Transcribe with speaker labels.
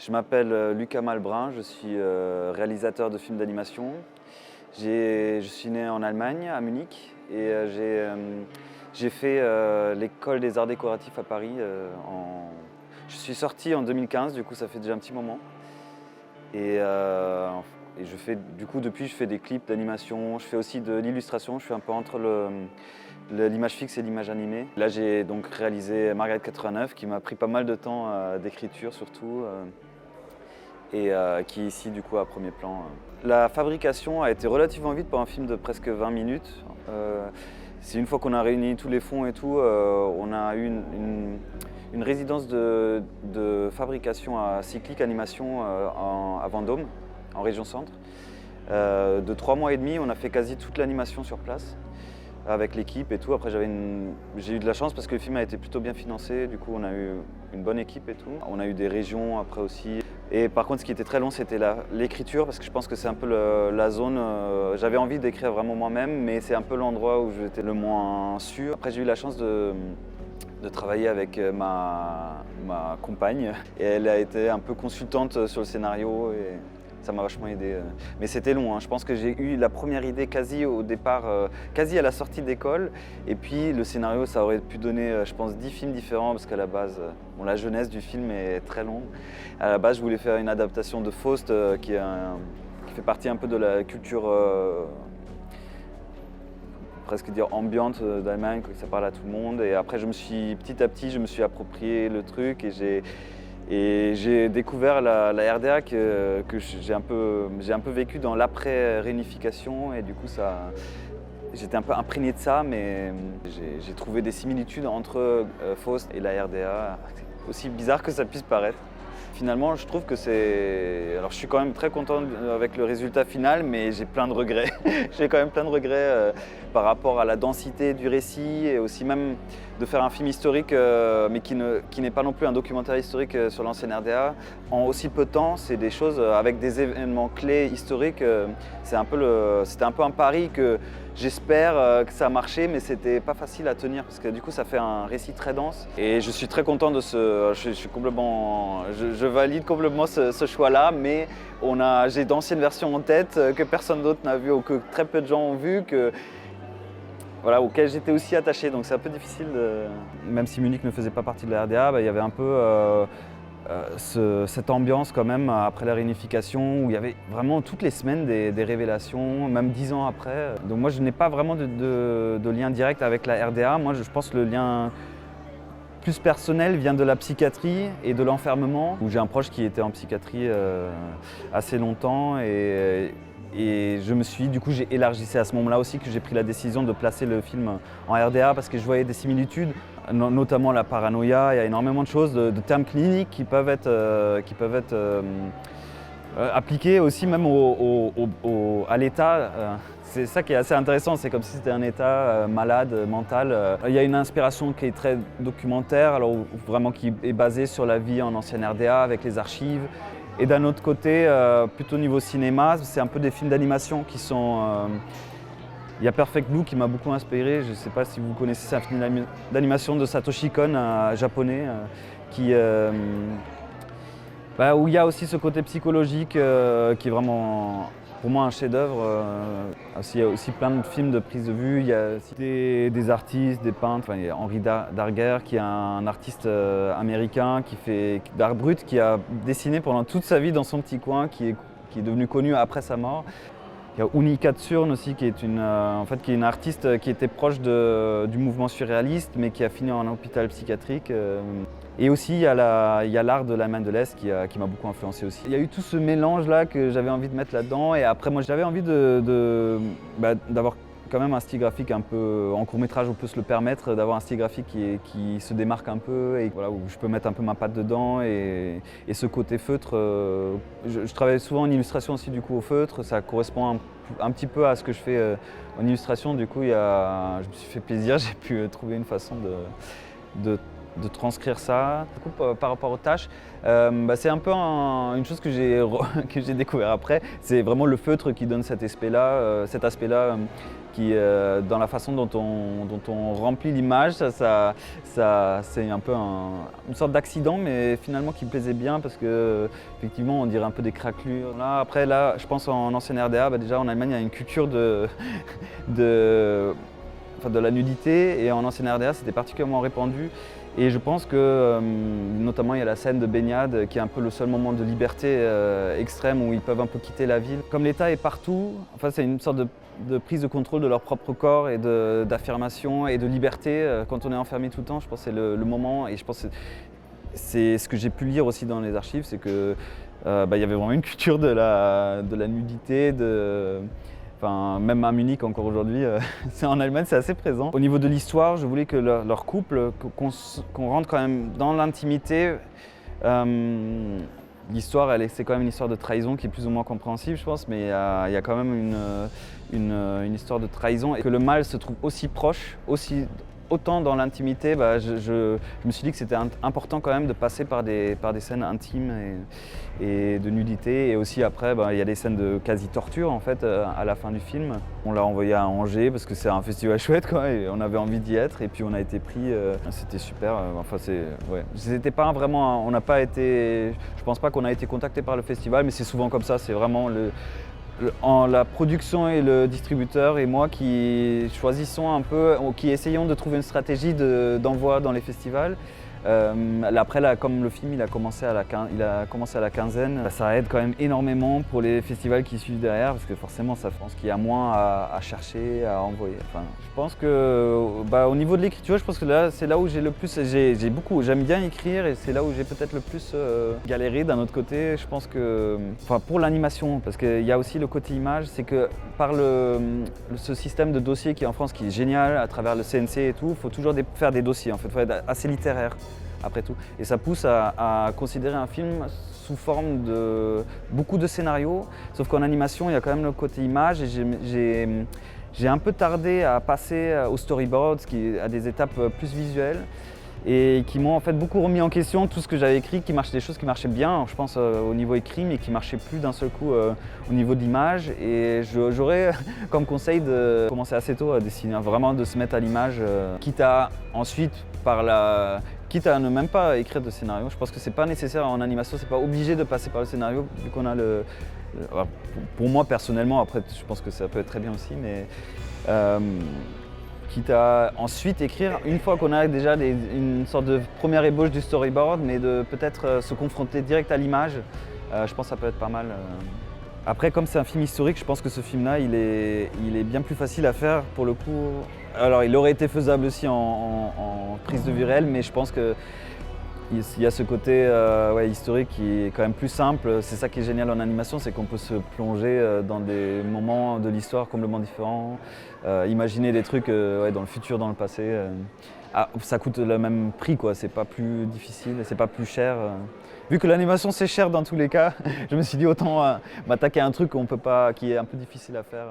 Speaker 1: Je m'appelle Lucas Malbrun, je suis réalisateur de films d'animation. Je suis né en Allemagne, à Munich, et j'ai fait l'école des arts décoratifs à Paris. Je suis sorti en 2015, du coup ça fait déjà un petit moment. Et depuis je fais des clips d'animation, je fais aussi de l'illustration, je suis un peu entre l'image fixe et l'image animée. Là j'ai donc réalisé Margaret 89 qui m'a pris pas mal de temps d'écriture surtout. Qui est ici du coup à premier plan. La fabrication a été relativement vite pour un film de presque 20 minutes. C'est une fois qu'on a réuni tous les fonds et tout, on a eu une résidence de fabrication à Cyclic Animation à Vendôme, en région centre. De 3 mois et demi, on a fait quasi toute l'animation sur place avec l'équipe et tout. Après j'ai eu de la chance parce que le film a été plutôt bien financé, du coup on a eu une bonne équipe et tout. On a eu des régions après aussi. Et par contre ce qui était très long c'était l'écriture parce que je pense que c'est un peu la zone, j'avais envie d'écrire vraiment moi-même mais c'est un peu l'endroit où j'étais le moins sûr. Après j'ai eu la chance de travailler avec ma compagne et elle a été un peu consultante sur le scénario et ça m'a vachement aidé. Mais c'était long, hein. Je pense que j'ai eu la première idée quasi au départ, quasi à la sortie d'école. Et puis le scénario, ça aurait pu donner, je pense, 10 films différents parce qu'à la base, la jeunesse du film est très longue. À la base, je voulais faire une adaptation de Faust qui fait partie un peu de la culture presque dire ambiante d'Allemagne, ça parle à tout le monde. Et après, petit à petit, je me suis approprié le truc et j'ai découvert la RDA que j'ai un peu vécu dans l'après-réunification et du coup j'étais un peu imprégné de ça, mais j'ai trouvé des similitudes entre Faust et la RDA, aussi bizarre que ça puisse paraître. Finalement, je trouve que alors je suis quand même très content avec le résultat final, mais j'ai plein de regrets. J'ai quand même plein de regrets par rapport à la densité du récit et aussi même de faire un film historique, mais qui n'est pas non plus un documentaire historique sur l'ancienne RDA. En aussi peu de temps, c'est des choses avec des événements clés historiques. C'était un peu un pari que j'espère que ça a marché, mais c'était pas facile à tenir parce que du coup ça fait un récit très dense. Et je suis très content de je valide complètement ce choix-là, mais j'ai d'anciennes versions en tête que personne d'autre n'a vues ou que très peu de gens ont vues, auquel j'étais aussi attaché, donc c'est un peu difficile. Même si Munich ne faisait pas partie de la RDA, il y avait un peu cette ambiance quand même après la réunification où il y avait vraiment toutes les semaines des révélations, même 10 ans après. Donc moi je n'ai pas vraiment de lien direct avec la RDA. Moi je pense que le lien plus personnel vient de la psychiatrie et de l'enfermement, où j'ai un proche qui était en psychiatrie assez longtemps et j'ai élargi. C'est à ce moment-là aussi que j'ai pris la décision de placer le film en RDA parce que je voyais des similitudes, notamment la paranoïa. Il y a énormément de choses, de termes cliniques qui peuvent être appliqués aussi même à l'état. C'est ça qui est assez intéressant, c'est comme si c'était un état malade, mental. Il y a une inspiration qui est très documentaire, vraiment qui est basée sur la vie en ancienne RDA avec les archives. Et d'un autre côté, plutôt niveau cinéma, c'est un peu des films d'animation qui sont... Il y a Perfect Blue qui m'a beaucoup inspiré, je ne sais pas si vous connaissez, c'est un film d'animation de Satoshi Kon, japonais, où il y a aussi ce côté psychologique qui est vraiment... Pour moi, un chef-d'œuvre. Il y a aussi plein de films de prise de vue. Il y a aussi des artistes, des peintres. Il y a Henri Darger, qui est un artiste américain d'art brut, qui a dessiné pendant toute sa vie dans son petit coin, qui est devenu connu après sa mort. Il y a Uni Katsurn aussi, qui est une artiste qui était proche du mouvement surréaliste, mais qui a fini en hôpital psychiatrique. Et aussi, il y a l'art de l'Allemagne de l'Est qui m'a beaucoup influencé aussi. Il y a eu tout ce mélange-là que j'avais envie de mettre là-dedans. Et après, moi, j'avais envie d'avoir quand même un style graphique un peu... En court-métrage, on peut se le permettre, d'avoir un style graphique qui se démarque un peu et où je peux mettre un peu ma patte dedans. Et ce côté feutre, je travaille souvent en illustration aussi, du coup, au feutre. Ça correspond un petit peu à ce que je fais en illustration. Du coup, je me suis fait plaisir, j'ai pu trouver une façon de de transcrire ça. Du coup, par rapport aux tâches, c'est un peu une chose que j'ai découvert après. C'est vraiment le feutre qui donne cet aspect-là, qui, dans la façon dont on remplit l'image, c'est un peu une sorte d'accident, mais finalement qui me plaisait bien parce que effectivement on dirait un peu des craquelures. Après, je pense en ancienne RDA, déjà en Allemagne il y a une culture de la nudité, et en ancienne RDA c'était particulièrement répandu. Et je pense que, notamment, il y a la scène de baignade qui est un peu le seul moment de liberté extrême où ils peuvent un peu quitter la ville. Comme l'État est partout, c'est une sorte de prise de contrôle de leur propre corps et d'affirmation et de liberté. Quand on est enfermé tout le temps, je pense que c'est le moment. Et je pense que c'est ce que j'ai pu lire aussi dans les archives, c'est que il y avait vraiment une culture de la nudité, même à Munich encore aujourd'hui, en Allemagne c'est assez présent. Au niveau de l'histoire, je voulais que leur couple, qu'on rentre quand même dans l'intimité. L'histoire, c'est quand même une histoire de trahison qui est plus ou moins compréhensible, je pense, mais il y a quand même une histoire de trahison, et que le mal se trouve aussi proche, autant dans l'intimité. Je me suis dit que c'était important quand même de passer par des scènes intimes et de nudité, et aussi après il y a des scènes de quasi-torture en fait à la fin du film. On l'a envoyé à Angers parce que c'est un festival chouette quoi, et on avait envie d'y être, et puis on a été pris, c'était super. C'était pas vraiment, on n'a pas été, je pense pas qu'on a été contacté par le festival, mais c'est souvent comme ça, c'est vraiment la production et le distributeur et moi qui choisissons un peu, qui essayons de trouver une stratégie d'envoi dans les festivals. Après, là, comme le film il a commencé à la quinzaine, ça aide quand même énormément pour les festivals qui suivent derrière, parce que forcément ça pense qu'il y a moins à chercher, à envoyer. Je pense que au niveau de l'écriture, je pense que là c'est là où j'ai le plus, j'aime bien écrire, et c'est là où j'ai peut-être le plus galéré. D'un autre côté, je pense que, pour l'animation, parce qu'il y a aussi le côté image, c'est que par ce système de dossier qui est en France, qui est génial à travers le CNC et tout, il faut toujours faire des dossiers, en fait, il faut être assez littéraire après tout. Et ça pousse à considérer un film sous forme de beaucoup de scénarios, sauf qu'en animation, il y a quand même le côté image, et j'ai un peu tardé à passer au storyboard, à des étapes plus visuelles, et qui m'ont en fait beaucoup remis en question tout ce que j'avais écrit, des choses qui marchaient bien, je pense, au niveau écrit, mais qui ne marchaient plus d'un seul coup au niveau de l'image. Et j'aurais comme conseil de commencer assez tôt à dessiner, vraiment de se mettre à l'image, quitte à ensuite, quitte à ne même pas écrire de scénario. Je pense que c'est pas nécessaire en animation, c'est pas obligé de passer par le scénario, vu qu'on a pour moi personnellement, après je pense que ça peut être très bien aussi, mais quitte à ensuite écrire, une fois qu'on a déjà une sorte de première ébauche du storyboard, mais de peut-être se confronter direct à l'image, je pense que ça peut être pas mal. Après, comme c'est un film historique, je pense que ce film-là, il est bien plus facile à faire pour le coup. Alors, il aurait été faisable aussi en prise de vue réelle, mais je pense qu'il y a ce côté historique qui est quand même plus simple. C'est ça qui est génial en animation, c'est qu'on peut se plonger dans des moments de l'histoire complètement différents, imaginer des trucs dans le futur, dans le passé. Ça coûte le même prix, quoi. C'est pas plus difficile, c'est pas plus cher. Vu que l'animation c'est cher dans tous les cas, je me suis dit autant m'attaquer à un truc qui est un peu difficile à faire.